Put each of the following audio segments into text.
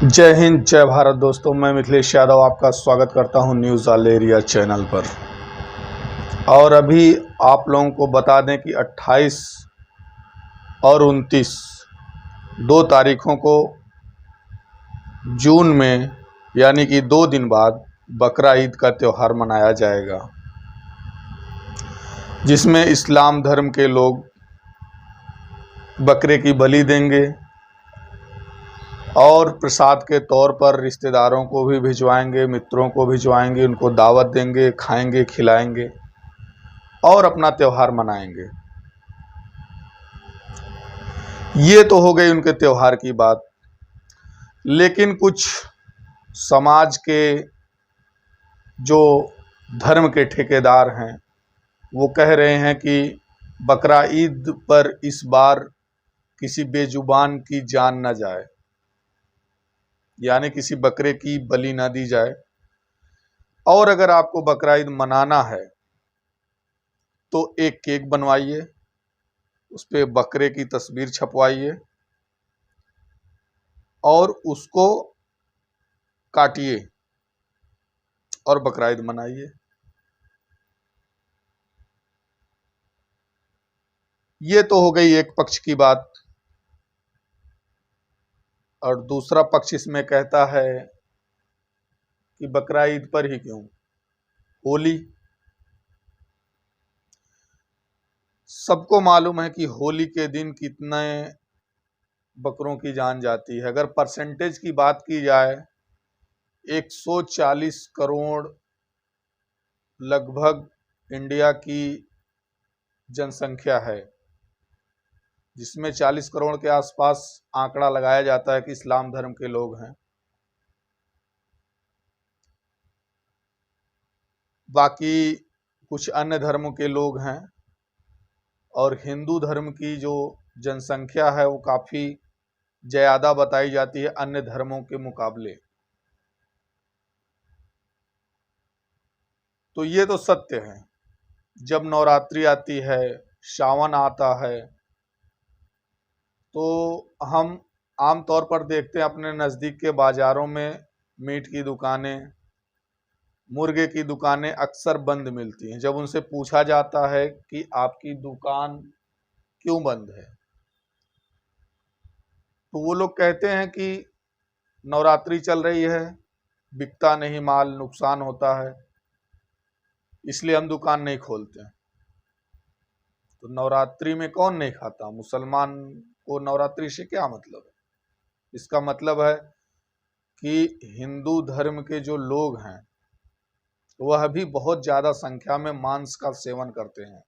जय हिंद, जय भारत दोस्तों। मैं मिथिलेश यादव आपका स्वागत करता हूं न्यूज़ ऑल एरिया चैनल पर। और अभी आप लोगों को बता दें कि 28 और 29 दो तारीखों को जून में, यानी कि 2 दिन बाद बकरा ईद का त्यौहार मनाया जाएगा, जिसमें इस्लाम धर्म के लोग बकरे की बलि देंगे और प्रसाद के तौर पर रिश्तेदारों को भी भिजवाएंगे, मित्रों को भिजवाएंगे, उनको दावत देंगे, खाएंगे, खिलाएंगे और अपना त्यौहार मनाएंगे। ये तो हो गई उनके त्यौहार की बात। लेकिन कुछ समाज के जो धर्म के ठेकेदार हैं, वो कह रहे हैं कि बकरा ईद पर इस बार किसी बेजुबान की जान न जाए, यानी किसी बकरे की बलि न दी जाए। और अगर आपको बकरा ईद मनाना है तो एक केक बनवाइए, उस पे बकरे की तस्वीर छपवाइए और उसको काटिए और बकरा ईद मनाइए। ये तो हो गई एक पक्ष की बात। और दूसरा पक्ष इसमें कहता है कि बकरा ईद पर ही क्यों, होली। सबको मालूम है कि होली के दिन कितने बकरों की जान जाती है। अगर परसेंटेज की बात की जाए, 140 करोड़ लगभग इंडिया की जनसंख्या है, जिसमें 40 करोड़ के आसपास आंकड़ा लगाया जाता है कि इस्लाम धर्म के लोग हैं। बाकी कुछ अन्य धर्मों के लोग हैं और हिंदू धर्म की जो जनसंख्या है वो काफ़ी ज़्यादा बताई जाती है अन्य धर्मों के मुकाबले। तो ये तो सत्य है। जब नवरात्रि आती है, सावन आता है, तो हम आम तौर पर देखते हैं अपने नज़दीक के बाज़ारों में मीट की दुकानें, मुर्गे की दुकानें अक्सर बंद मिलती हैं। जब उनसे पूछा जाता है कि आपकी दुकान क्यों बंद है, तो वो लोग कहते हैं कि नवरात्रि चल रही है, बिकता नहीं माल, नुकसान होता है, इसलिए हम दुकान नहीं खोलते। तो नवरात्रि में कौन नहीं खाता? मुसलमान को नवरात्रि से क्या मतलब है? इसका मतलब है कि हिंदू धर्म के जो लोग हैं वह भी बहुत ज़्यादा संख्या में मांस का सेवन करते हैं।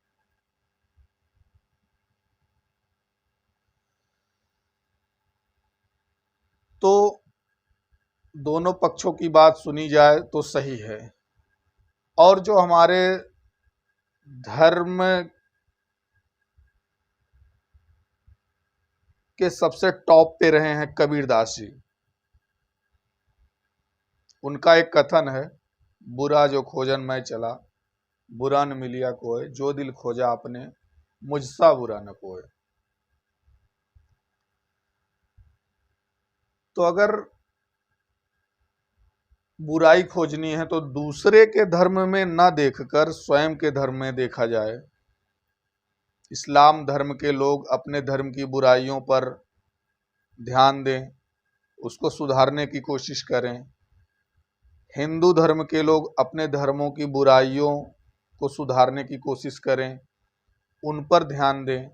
तो दोनों पक्षों की बात सुनी जाए तो सही है। और जो हमारे धर्म के सबसे टॉप पे रहे हैं कबीरदास जी, उनका एक कथन है, बुरा जो खोजन मैं चला, बुरा न मिलिया कोय, जो दिल खोजा आपने, मुझसा बुरा न कोय। तो अगर बुराई खोजनी है तो दूसरे के धर्म में न देखकर स्वयं के धर्म में देखा जाए। इस्लाम धर्म के लोग अपने धर्म की बुराइयों पर ध्यान दें, उसको सुधारने की कोशिश करें। हिंदू धर्म के लोग अपने धर्मों की बुराइयों को सुधारने की कोशिश करें, उन पर ध्यान दें।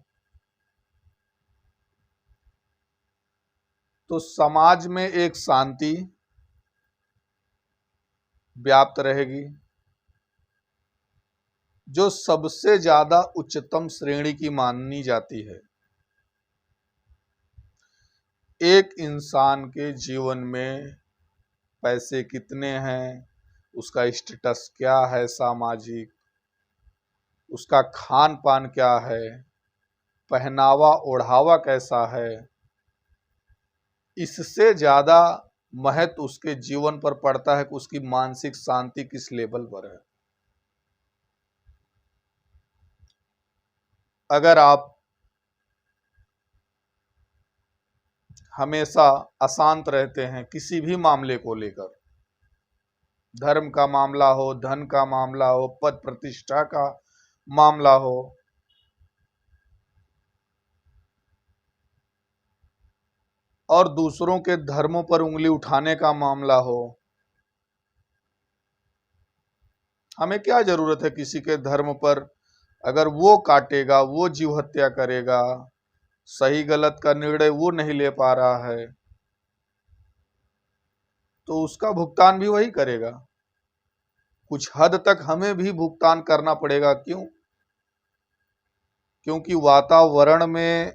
तो समाज में एक शांति व्याप्त रहेगी, जो सबसे ज्यादा उच्चतम श्रेणी की मानी जाती है। एक इंसान के जीवन में पैसे कितने हैं, उसका स्टेटस क्या है सामाजिक, उसका खान पान क्या है, पहनावा ओढ़ावा कैसा है, इससे ज़्यादा महत्व उसके जीवन पर पड़ता है कि उसकी मानसिक शांति किस लेवल पर है। अगर आप हमेशा अशांत रहते हैं किसी भी मामले को लेकर। धर्म का मामला हो, धन का मामला हो, पद प्रतिष्ठा का मामला हो, और दूसरों के धर्मों पर उंगली उठाने का मामला हो। हमें क्या जरूरत है किसी के धर्म पर? अगर वो काटेगा, वो जीव हत्या करेगा, सही गलत का निर्णय वो नहीं ले पा रहा है, तो उसका भुगतान भी वही करेगा। कुछ हद तक हमें भी भुगतान करना पड़ेगा। क्यों? क्योंकि वातावरण में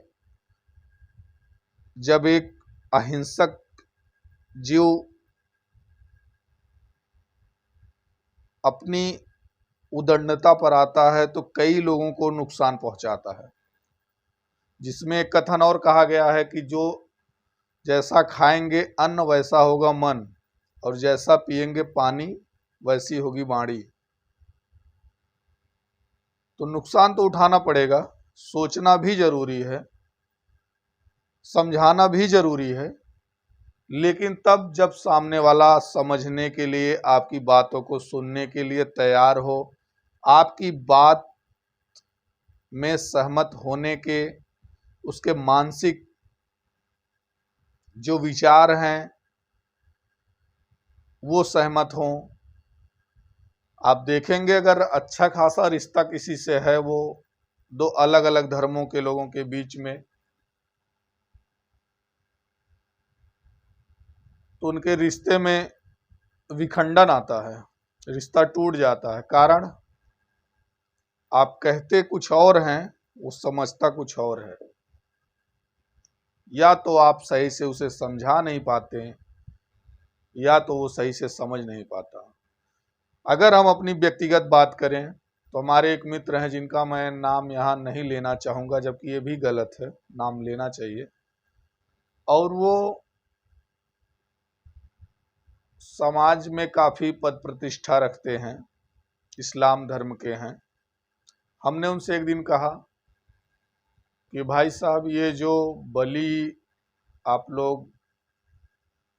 जब एक अहिंसक जीव अपनी उदंडता पर आता है तो कई लोगों को नुकसान पहुंचाता है। जिसमें एक कथन और कहा गया है कि जो जैसा खाएंगे अन्न वैसा होगा मन, और जैसा पिएंगे पानी वैसी होगी वाणी। तो नुकसान तो उठाना पड़ेगा। सोचना भी जरूरी है, समझाना भी जरूरी है, लेकिन तब जब सामने वाला समझने के लिए, आपकी बातों को सुनने के लिए तैयार हो, आपकी बात में सहमत होने के, उसके मानसिक जो विचार हैं वो सहमत हों। आप देखेंगे अगर अच्छा खासा रिश्ता किसी से है, वो दो अलग अलग धर्मों के लोगों के बीच में, तो उनके रिश्ते में विखंडन आता है, रिश्ता टूट जाता है। कारण आप कहते कुछ और हैं, वो समझता कुछ और है। या तो आप सही से उसे समझा नहीं पाते, या तो वो सही से समझ नहीं पाता। अगर हम अपनी व्यक्तिगत बात करें तो हमारे एक मित्र हैं जिनका मैं नाम यहाँ नहीं लेना चाहूँगा, जबकि ये भी गलत है, नाम लेना चाहिए। और वो समाज में काफ़ी पद प्रतिष्ठा रखते हैं, इस्लाम धर्म के हैं। हमने उनसे एक दिन कहा कि भाई साहब, ये जो बलि आप लोग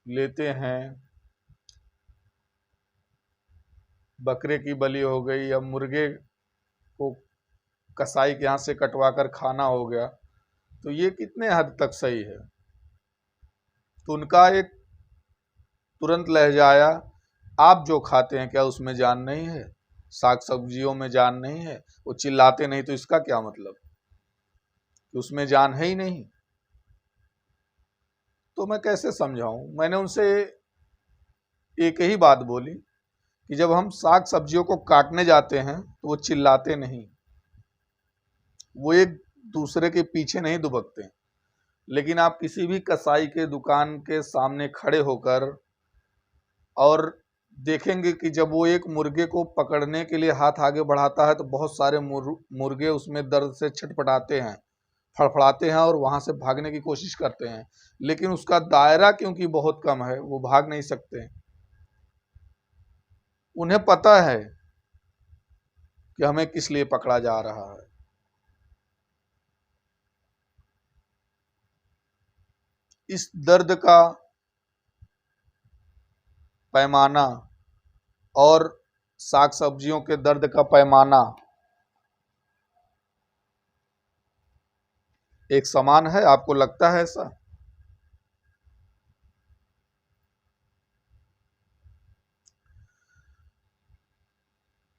लेते हैं, बकरे की बलि हो गई या मुर्गे को कसाई के यहाँ से कटवा कर खाना हो गया, तो ये कितने हद तक सही है? तो उनका एक तुरंत लहजा आया, आप जो खाते हैं क्या उसमें जान नहीं है? साग सब्जियों में जान नहीं है? वो चिल्लाते नहीं तो इसका क्या मतलब कि उसमें जान है ही नहीं? तो मैं कैसे समझाऊं? मैंने उनसे एक ही बात बोली कि जब हम साग सब्जियों को काटने जाते हैं तो वो चिल्लाते नहीं, वो एक दूसरे के पीछे नहीं दुबकते। लेकिन आप किसी भी कसाई के दुकान के सामने खड़े होकर और देखेंगे कि जब वो एक मुर्गे को पकड़ने के लिए हाथ आगे बढ़ाता है तो बहुत सारे मुर्गे उसमें दर्द से छटपटाते हैं, फड़फड़ाते हैं और वहां से भागने की कोशिश करते हैं। लेकिन उसका दायरा क्योंकि बहुत कम है, वो भाग नहीं सकते। उन्हें पता है कि हमें किस लिए पकड़ा जा रहा है। इस दर्द का पैमाना और साग सब्जियों के दर्द का पैमाना एक समान है? आपको लगता है ऐसा?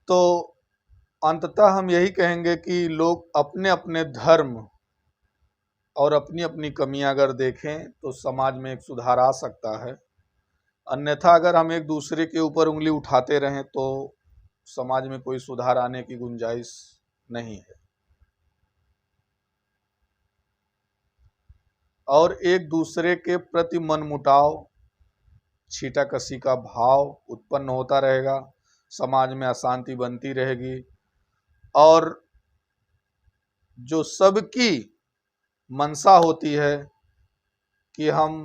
तो अंततः हम यही कहेंगे कि लोग अपने अपने धर्म और अपनी अपनी कमियां अगर देखें तो समाज में एक सुधार आ सकता है। अन्यथा अगर हम एक दूसरे के ऊपर उंगली उठाते रहें तो समाज में कोई सुधार आने की गुंजाइश नहीं है। और एक दूसरे के प्रति मनमुटाव, छीटाकशी का भाव उत्पन्न होता रहेगा, समाज में अशांति बनती रहेगी। और जो सबकी मंशा होती है कि हम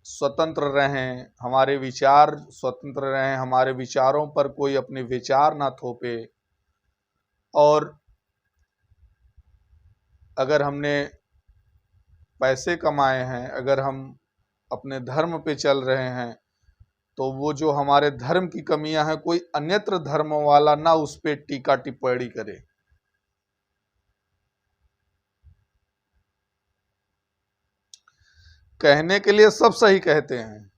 स्वतंत्र रहें, हमारे विचार स्वतंत्र रहें, हमारे विचारों पर कोई अपने विचार ना थोपे, और अगर हमने पैसे कमाए हैं, अगर हम अपने धर्म पे चल रहे हैं, तो वो जो हमारे धर्म की कमियां हैं, कोई अन्यत्र धर्म वाला ना उस पे टीका टिप्पणी करे। कहने के लिए सब सही कहते हैं,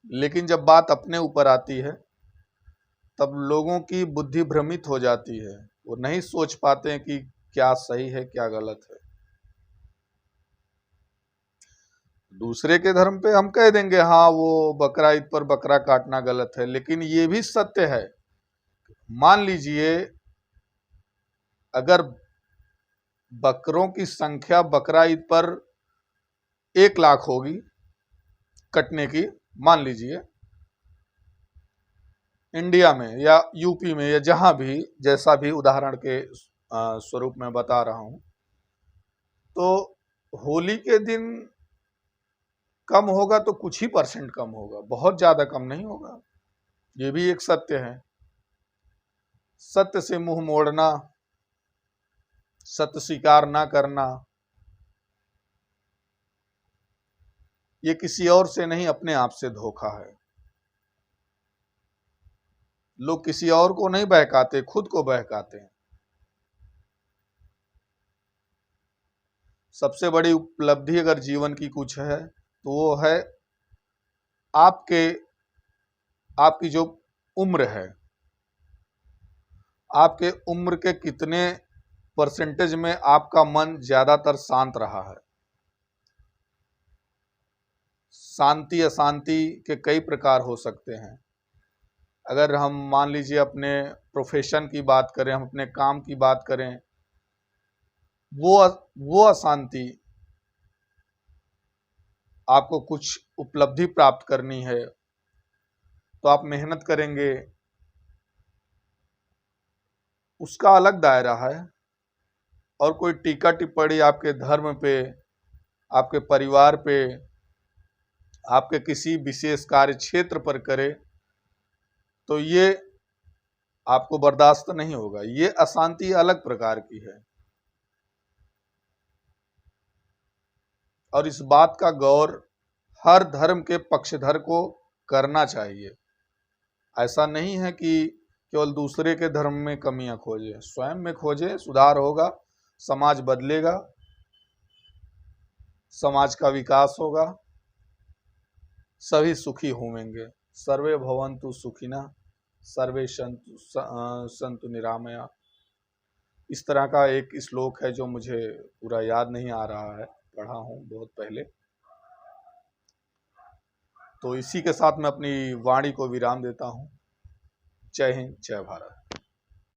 लेकिन जब बात अपने ऊपर आती है तब लोगों की बुद्धि भ्रमित हो जाती है। वो नहीं सोच पाते हैं कि क्या सही है क्या गलत है। दूसरे के धर्म पे हम कह देंगे हाँ वो बकरा ईद पर बकरा काटना गलत है, लेकिन ये भी सत्य है। मान लीजिए अगर बकरों की संख्या बकरा ईद पर 1 लाख होगी कटने की, मान लीजिए इंडिया में या यूपी में या जहां भी, जैसा भी उदाहरण के स्वरूप में बता रहा हूं, तो होली के दिन कम होगा तो कुछ ही परसेंट कम होगा, बहुत ज्यादा कम नहीं होगा। ये भी एक सत्य है। सत्य से मुंह मोड़ना, सत्य स्वीकार ना करना, ये किसी और से नहीं अपने आप से धोखा है। लोग किसी और को नहीं बहकाते, खुद को बहकाते हैं। सबसे बड़ी उपलब्धि अगर जीवन की कुछ है तो वो है आपकी जो उम्र है, आपके उम्र के कितने परसेंटेज में आपका मन ज्यादातर शांत रहा है। शांति अशांति के कई प्रकार हो सकते हैं। अगर हम मान लीजिए अपने प्रोफेशन की बात करें, हम अपने काम की बात करें, वो अशांति, आपको कुछ उपलब्धि प्राप्त करनी है तो आप मेहनत करेंगे, उसका अलग दायरा है। और कोई टीका टिप्पणी आपके धर्म पे, आपके परिवार पे, आपके किसी विशेष कार्य क्षेत्र पर करे तो ये आपको बर्दाश्त नहीं होगा। ये अशांति अलग प्रकार की है। और इस बात का गौर हर धर्म के पक्षधर को करना चाहिए। ऐसा नहीं है कि केवल दूसरे के धर्म में कमियां खोजे, स्वयं में खोजे, सुधार होगा, समाज बदलेगा, समाज का विकास होगा, सभी सुखी होंगे। सर्वे भवन्तु सुखिनः, सर्वे सन्तु निरामया। इस तरह का एक श्लोक है जो मुझे पूरा याद नहीं आ रहा है, पढ़ा हूँ बहुत पहले। तो इसी के साथ मैं अपनी वाणी को विराम देता हूँ। जय हिंद, जय भारत।